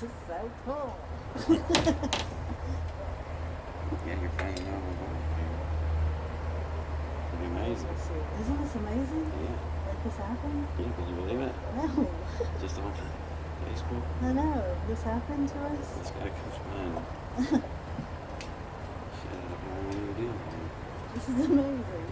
is so cool. Yeah, you're finding out about it. Pretty amazing. Isn't this amazing? Yeah. That this happened? Yeah, can you believe it? No. Just on Facebook? I know. This happened to us? This guy comes by. Shit, I don't know what you do. This is amazing.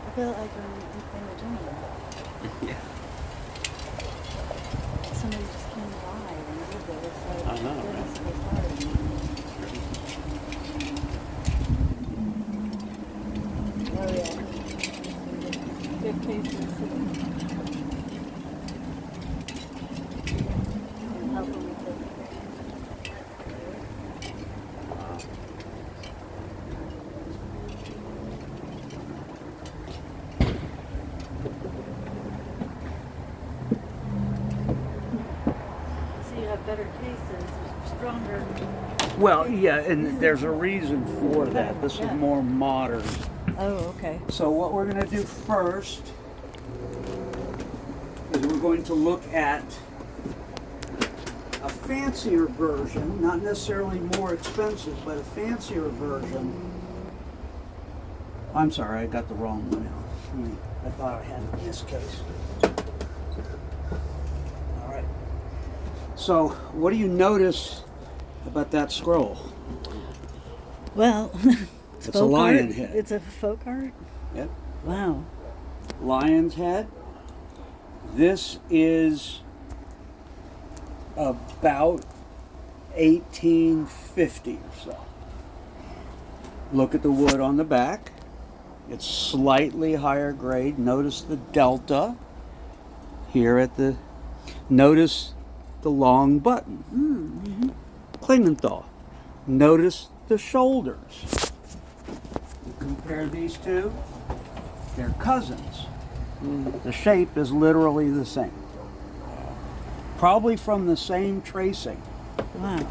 I feel like when we're doing it. Yeah. Somebody just came by and did this. Like, I know, goodness, right? it was hard. Oh yeah. Good cases. And help them with it. So you have better cases, stronger. Well, yeah, and there's a reason for that. This is more modern. Oh, okay. So what we're going to do first is we're going to look at a fancier version, not necessarily more expensive, but a fancier version. I'm sorry, I got the wrong one out. I thought I had it in this case. All right. So what do you notice about that scroll? Well, It's a lion head. It's a folk art? Yep. Wow. Lion's head. This is about 1850 or so. Look at the wood on the back. It's slightly higher grade. Notice the delta here at the, notice the long button. Mm-hmm. Klingenthal. Notice the shoulders. Compare these two, they're cousins. The shape is literally the same. Probably from the same tracing. Wow.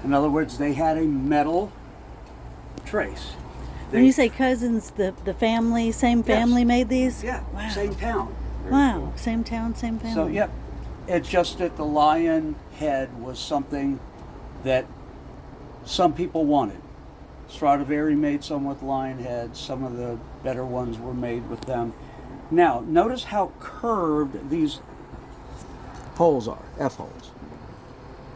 In other words, they had a metal trace. When you say cousins, the family, same family made these? Yeah, Wow. same town. Wow. Same town, same family. So, yep. It's just that the lion head was something that some people wanted. Stradivari made some with lion heads. Some of the better ones were made with them. Now, notice how curved these holes are, F-holes.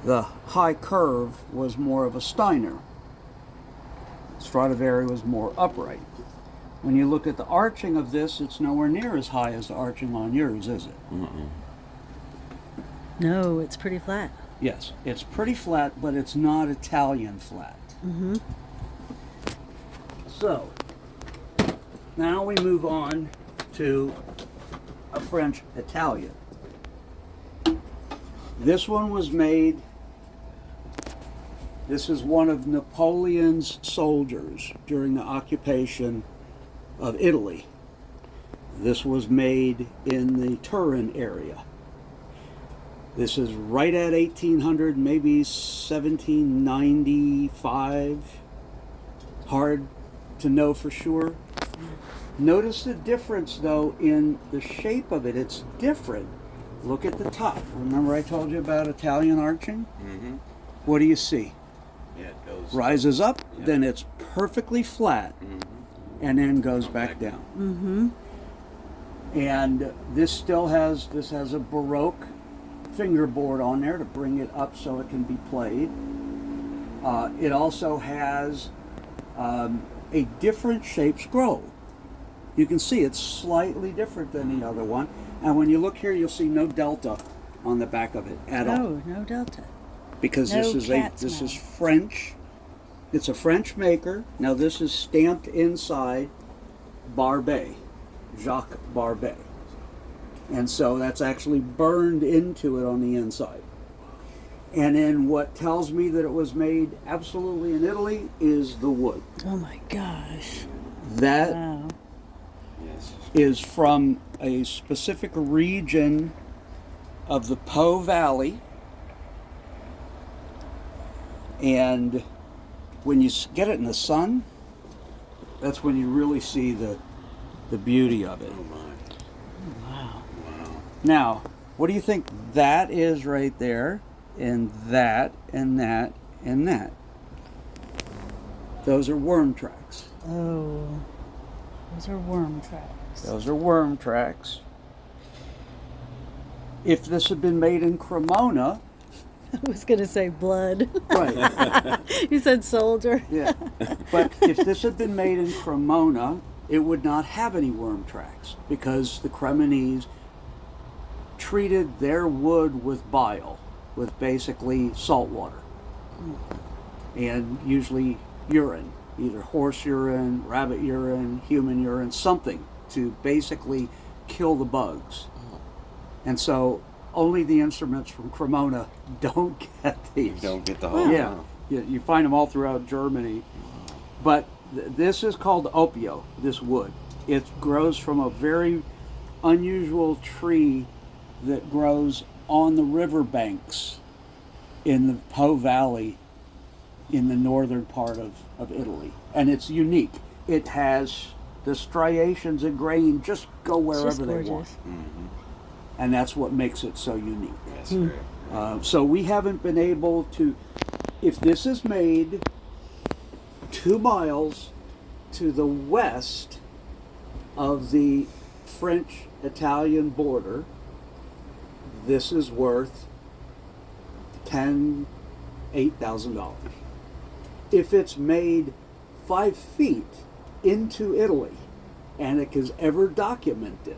The high curve was more of a Steiner. Stradivari was more upright. When you look at the arching of this, it's nowhere near as high as the arching on yours, is it? No, it's pretty flat. Yes, it's pretty flat, but it's not Italian flat. Mm-hmm. So, now we move on to a French Italian. This one was made, this is one of Napoleon's soldiers during the occupation of Italy. This was made in the Turin area. This is right at 1800, maybe 1795. Hard to know for sure. Notice the difference though in the shape of it. It's different. Look at the top. Remember I told you about Italian arching? Mm-hmm. What do you see? Yeah, it goes. Rises up, Yeah. then it's perfectly flat, and then goes back down. Mm-hmm. And this has a Baroque fingerboard on there to bring it up so it can be played. It also has a different shaped scroll. You can see it's slightly different than the other one. And when you look here, you'll see no delta on the back of it at all. No, no delta. Because No this cat's is mouth. French. It's a French maker. Now this is stamped inside Barbet, Jacques Barbet. And so that's actually burned into it on the inside. And then what tells me that it was made absolutely in Italy is the wood. Oh my gosh. That Wow. Yes. is from a specific region of the Po Valley. And when you get it in the sun, that's when you really see the beauty of it. Oh my. Wow. Wow. Now, what do you think that is right there? And that, and that, and that. Those are worm tracks. Oh, those are worm tracks. Those are worm tracks. If this had been made in Cremona, I was going to say blood. right, You said soldier. yeah. But if this had been made in Cremona, it would not have any worm tracks because the Cremonese treated their wood with bile, with basically salt water, and usually urine, either horse urine, rabbit urine, human urine, something to basically kill the bugs. And so only the instruments from Cremona don't get these. You don't get the whole. Yeah, you find them all throughout Germany. But this is called opio, this wood. It grows from a very unusual tree that grows on the riverbanks in the Po Valley in the northern part of Italy. And it's unique. It has the striations and grain just go It's just wherever they gorgeous. want. Mm-hmm. And that's what makes it so unique. That's great. So we haven't been able to, if this is made 2 miles to the west of the French-Italian border, this is worth $8,000. If it's made 5 feet into Italy and it is ever documented,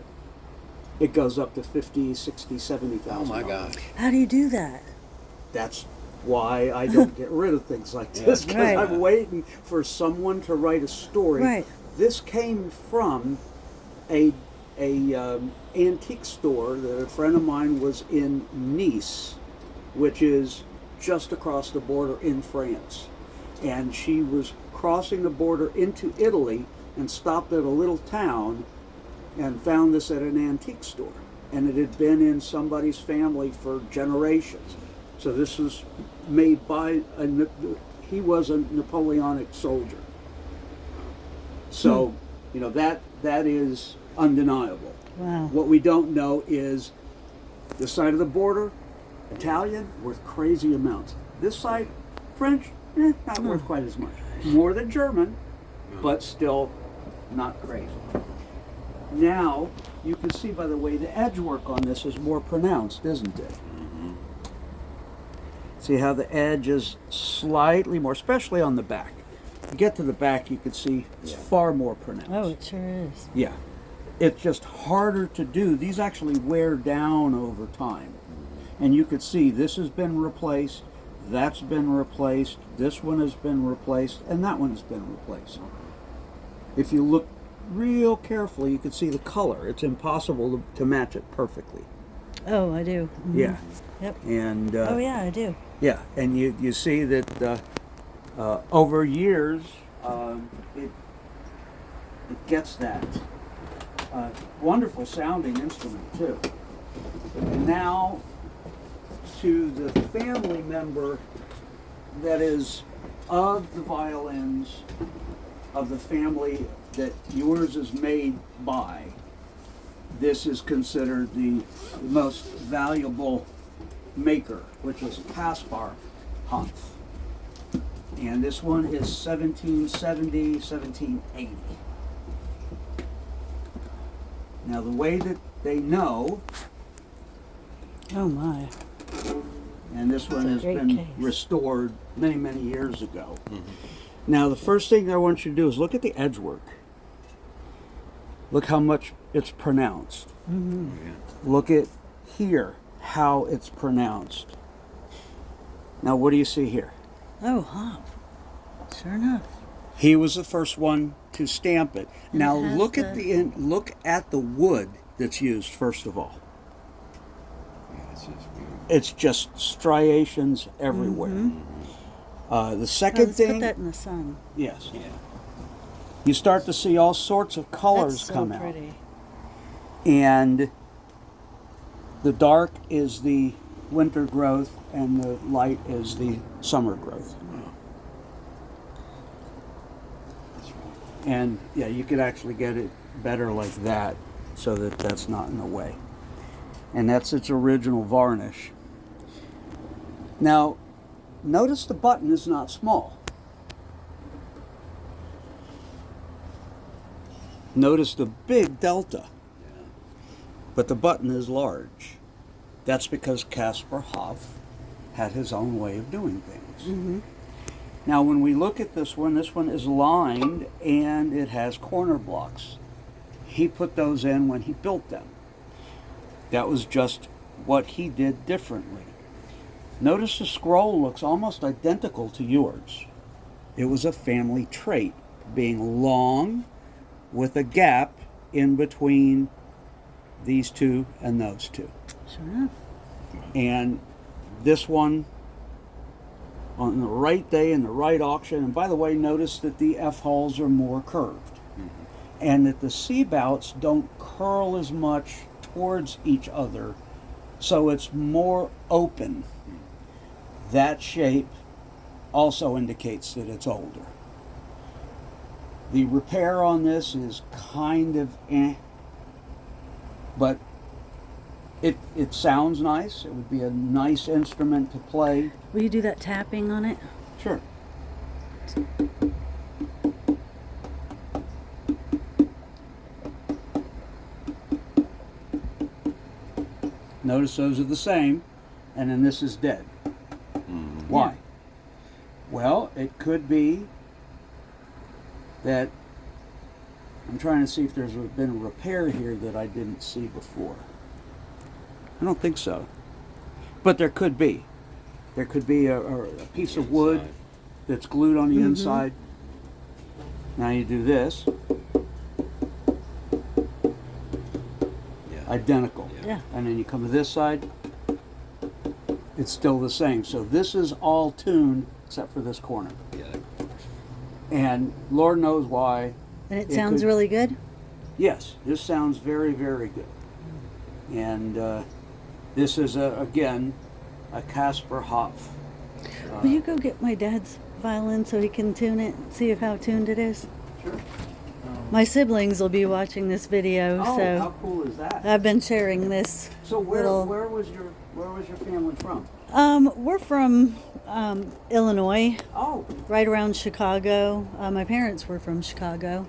it goes up to $50,000, $60,000, $70,000. Oh my God. How do you do that? That's why I don't get rid of things like this, because Right. I'm waiting for someone to write a story. Right. This came from a antique store that a friend of mine was in Nice, which is just across the border in France. And she was crossing the border into Italy and stopped at a little town and found this at an antique store. And it had been in somebody's family for generations. So this was made by, he was a Napoleonic soldier. So, you know, that is undeniable. Wow. What we don't know is this side of the border, Italian, worth crazy amounts. This side, French, not worth quite as much. More than German, but still not crazy. Now, you can see by the way the edge work on this is more pronounced, isn't it? Mm-hmm. See how the edge is slightly more, especially on the back. If you get to the back, you can see it's far more pronounced. Oh, it sure is. Yeah. It's just harder to do. These actually wear down over time. And you could see this has been replaced, that's been replaced, this one has been replaced, and that one has been replaced. If you look real carefully, you can see the color. It's impossible to match it perfectly. Oh, I do. Mhm. Yeah. Yep. And Oh, yeah, I do. yeah, and you see that over years, it gets that wonderful sounding instrument too. And now to the family member that is of the violins of the family that yours is made by, this is considered the most valuable maker, which is Caspar Hanf. And this one is 1770, 1780. Now the way that they know, Oh, my. and this one a has great been case. restored many, many years ago. Now the first thing I want you to do is look at the edge work. Look how much it's pronounced. Mm-hmm. Look at here, how it's pronounced. Now what do you see here? Oh, hop. Sure enough. He was the first one to stamp it. And Now it has look at look at the wood that's used first of all. Yeah, it's just beautiful. It's just striations everywhere. The Oh, second let's thing, put that in the sun. yes, Yeah. you start to see all sorts of colors That's so come out. pretty. And the dark is the winter growth and the light is the summer growth. That's right. And yeah, you could actually get it better like that so that that's not in the way. and that's its original varnish. Now, notice the button is not small. Notice the big delta, but the button is large. That's because Caspar Hoff had his own way of doing things. Mm-hmm. Now, when we look at this one is lined and it has corner blocks. He put those in when he built them. That was just what he did differently. Notice the scroll looks almost identical to yours. It was a family trait, being long with a gap in between these two and those two. Sure enough. And this one, on the right day in the right auction, and by the way, notice that the F-hulls are more curved, and that the C-bouts don't curl as much towards each other, so it's more open. That shape also indicates that it's older. The repair on this is kind of but it sounds nice. It would be a nice instrument to play. Will you do that tapping on it? Sure. Notice those are the same, and then this is dead. Why? Yeah. Well, it could be that I'm trying to see if there's been a repair here that I didn't see before. I don't think so. But there could be. There could be a piece of wood that's glued on the inside. Now you do this. Identical. Yeah. And then you come to this side. It's still the same. So this is all tuned except for this corner. Yeah. And Lord knows why. And it sounds really good? Yes, this sounds very, very good. And this is, again, a Caspar Hoff. Will you go get my dad's violin so he can tune it, see how tuned it is? Sure. My siblings will be watching this video, Oh, so how cool is that? I've been sharing this. So where little... was your family from? We're from Illinois, Oh, right around Chicago. My parents were from Chicago,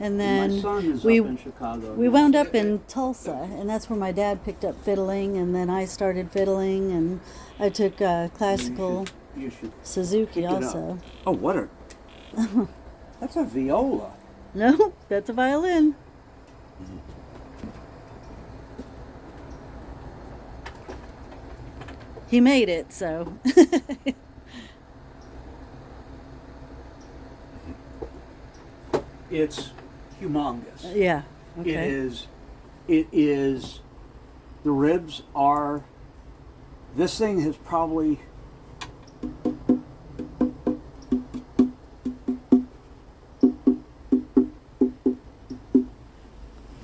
and then my son is we up in Chicago. we wound up in Tulsa, and that's where my dad picked up fiddling, and then I started fiddling, and I took classical You should Suzuki pick it up. also. Oh, what a... That's a viola. No, that's a violin. He made it, so. It's humongous. Yeah. Okay. It is, the ribs are, this thing has probably,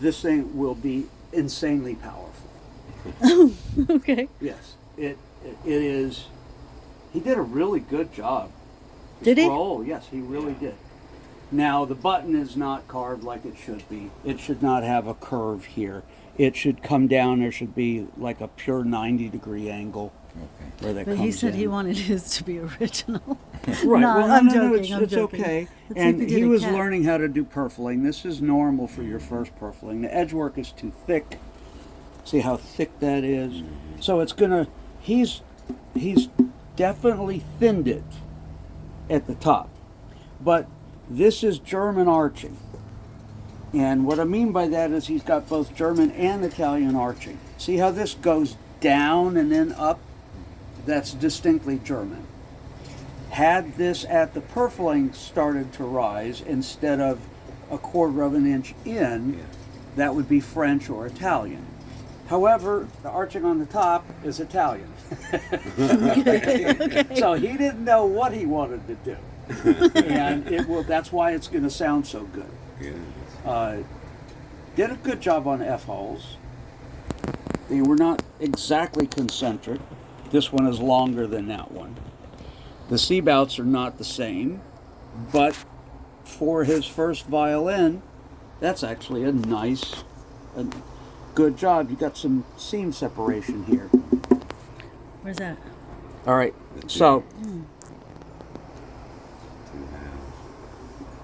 this thing will be insanely powerful. Okay. Yes, it is, he did a really good job. Did he? Oh, yes, he really did. Now, the button is not carved like it should be. It should not have a curve here. It should come down. There should be like a pure 90-degree angle where that But comes he said in. he wanted his to be original. Right. No, Well, I'm no, joking, I'm it's joking. okay. Let's see if And we did he a was cap. learning how to do purfling. This is normal for your first purfling. The edge work is too thick. See how thick that is? So it's gonna, he's definitely thinned it at the top. But this is German arching. And what I mean by that is he's got both German and Italian arching. See how this goes down and then up? That's distinctly German. Had this at the purfling started to rise instead of a quarter of an inch in, that would be French or Italian. However, the arching on the top is Italian. Okay. So he didn't know what he wanted to do. And that's why it's going to sound so good. Did a good job on F-hulls. They were not exactly concentric. This one is longer than that one. The C-bouts are not the same, but for his first violin, that's actually a nice, Good job. You got some seam separation here. Where's that? All right. So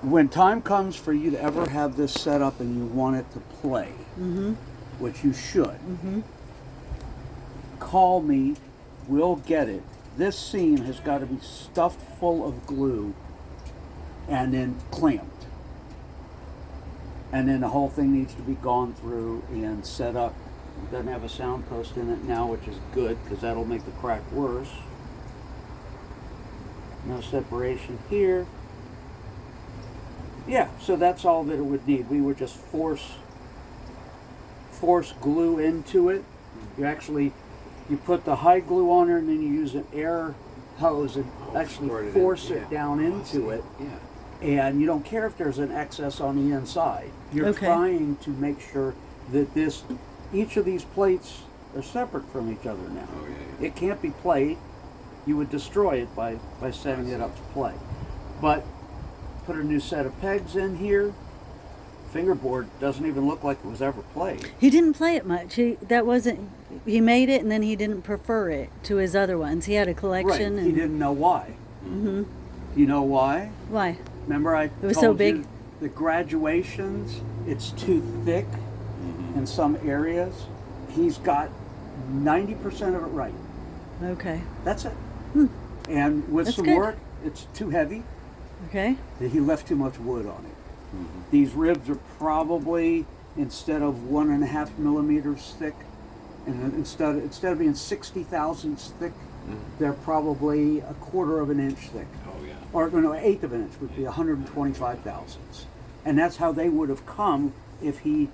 when time comes for you to ever have this set up and you want it to play, which you should, call me. We'll get it. This seam has got to be stuffed full of glue and then clamped. And then the whole thing needs to be gone through and set up. It doesn't have a sound post in it now, which is good because that'll make the crack worse. No separation here. Yeah, so that's all that it would need. We would just force glue into it. You put the high glue on there and then you use an air hose and actually force it down into it. Yeah. And you don't care if there's an excess on the inside. You're trying to make sure that each of these plates are separate from each other now. Oh, yeah. It can't be played. You would destroy it by setting it up to play. But put a new set of pegs in here. Fingerboard doesn't even look like it was ever played. He didn't play it much. He made it and then he didn't prefer it to his other ones. He had a collection. Right. He didn't know why. Mm-hmm. You know why? Why? Remember I was told so big? you the graduations, it's too thick in some areas. He's got 90% of it right. Okay. That's it. And with That's some good. work, it's too heavy. Okay. He left too much wood on it. These ribs are probably, instead of 1.5 millimeters thick, and instead of being 60 thousandths thick, they're probably 1/4 of an inch thick. Oh, yeah. Or no, 1/8 of an inch would be 125 thousandths. And that's how they would have come if he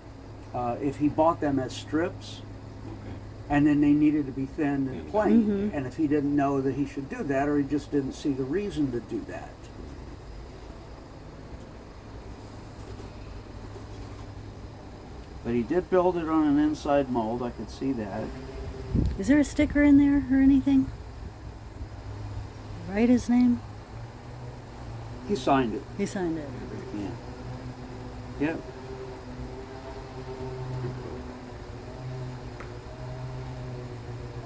bought them as strips, Okay. and then they needed to be thinned and plain. And if he didn't know that he should do that, or he just didn't see the reason to do that. But he did build it on an inside mold, I could see that. Is there a sticker in there or anything? Write his name? He signed it. He signed it. Yeah. Yep.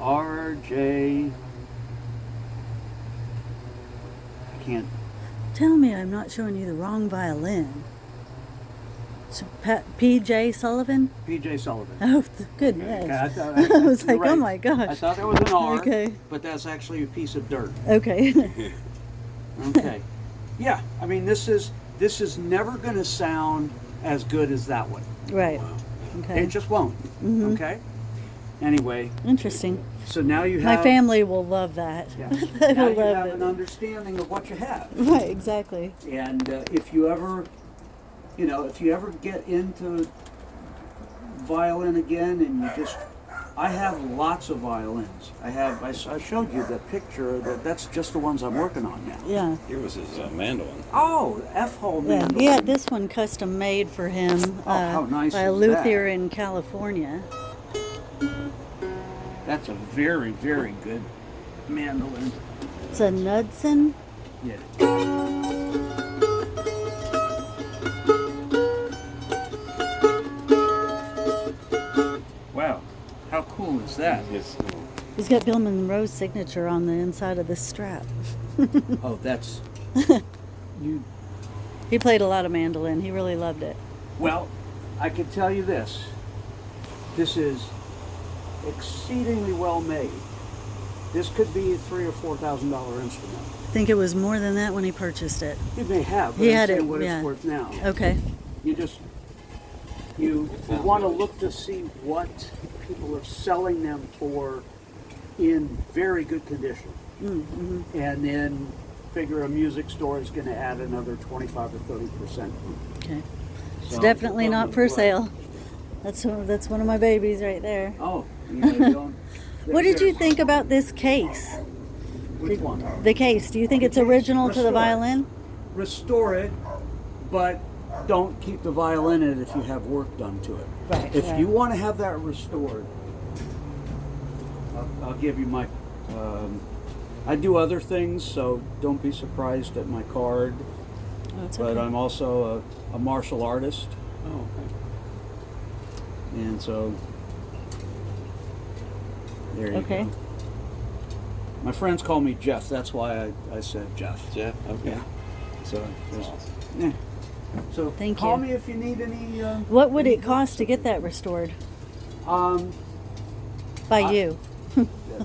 RJ. I can't. Tell me I'm not showing you the wrong violin. So, P.J. Sullivan? PJ Sullivan. Oh, goodness. Okay, I thought, I was you're like, oh my gosh. I thought there was an R, Okay. but that's actually a piece of dirt. Okay. Okay. Yeah, I mean this is never going to sound as good as that one. Right. Okay. It just won't. Okay. Anyway, Interesting. so now you My have family will love that. Yeah. They Now will you love have it. an understanding of what you have. Right, exactly. And if you ever get into violin again, and I have lots of violins. I showed you the picture. That's just the ones I'm working on now. Yeah. Here was his mandolin. Oh, F-hole Yeah, mandolin. he had this one custom made for him how nice by is Luthier that? in California. That's a very, very good mandolin. It's a Knudsen. Yeah. Wow, how cool is that? His, He's got Bill Monroe's signature on the inside of this strap. Oh, that's you. He played a lot of mandolin. He really loved it. Well, I can tell you this. This is exceedingly well made. This could be a $3,000 or $4,000 instrument. I think it was more than that when he purchased it. It may have, but He I'm had saying it, what yeah. it's worth now. Okay. You want to look to see what people are selling them for in very good condition. Mm-hmm. And then figure a music store is going to add another 25 or 30%. Okay. It's So, definitely come not and for play. sale. That's one of my babies right there. Oh, you don't. What did you think about this case? Which one? The case. Do you think it's original to the Restore it. violin? Restore it, but don't keep the violin in it if you have work done to it. Right. If right. you want to have that restored, I'll give you my. I do other things, so don't be surprised at my card. Oh, it's But okay. I'm also a martial artist, oh, okay. And so there you Okay. go. My friends call me Jeff. That's why I said Jeff. Jeff? Okay. Yeah. So That's there's, awesome. yeah. So Thank call you. me if you need any. What would any it cost to get that restored help. by I- you?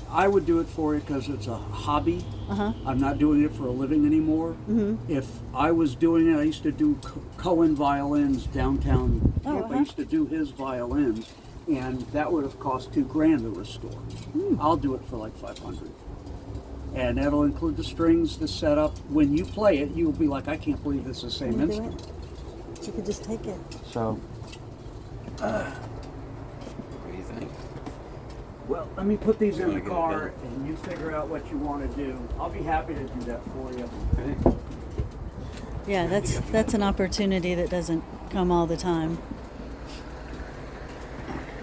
I would do it for you because it's a hobby. Uh-huh. I'm not doing it for a living anymore. Mhm. If I was doing it, I used to do Cohen violins downtown. Oh, I uh-huh. used to do his violins, and that would have cost $2,000 to restore. I'll do it for like $500, and that'll include the strings, the setup. When you play it, you'll be like, I can't believe this is the same Can you do instrument. it? You could just take it. So, What do you think? well, let me put these You in the wanna get it car, done? and you figure out what you want to do. I'll be happy to do that for you. Okay. Yeah, that's an opportunity that doesn't come all the time.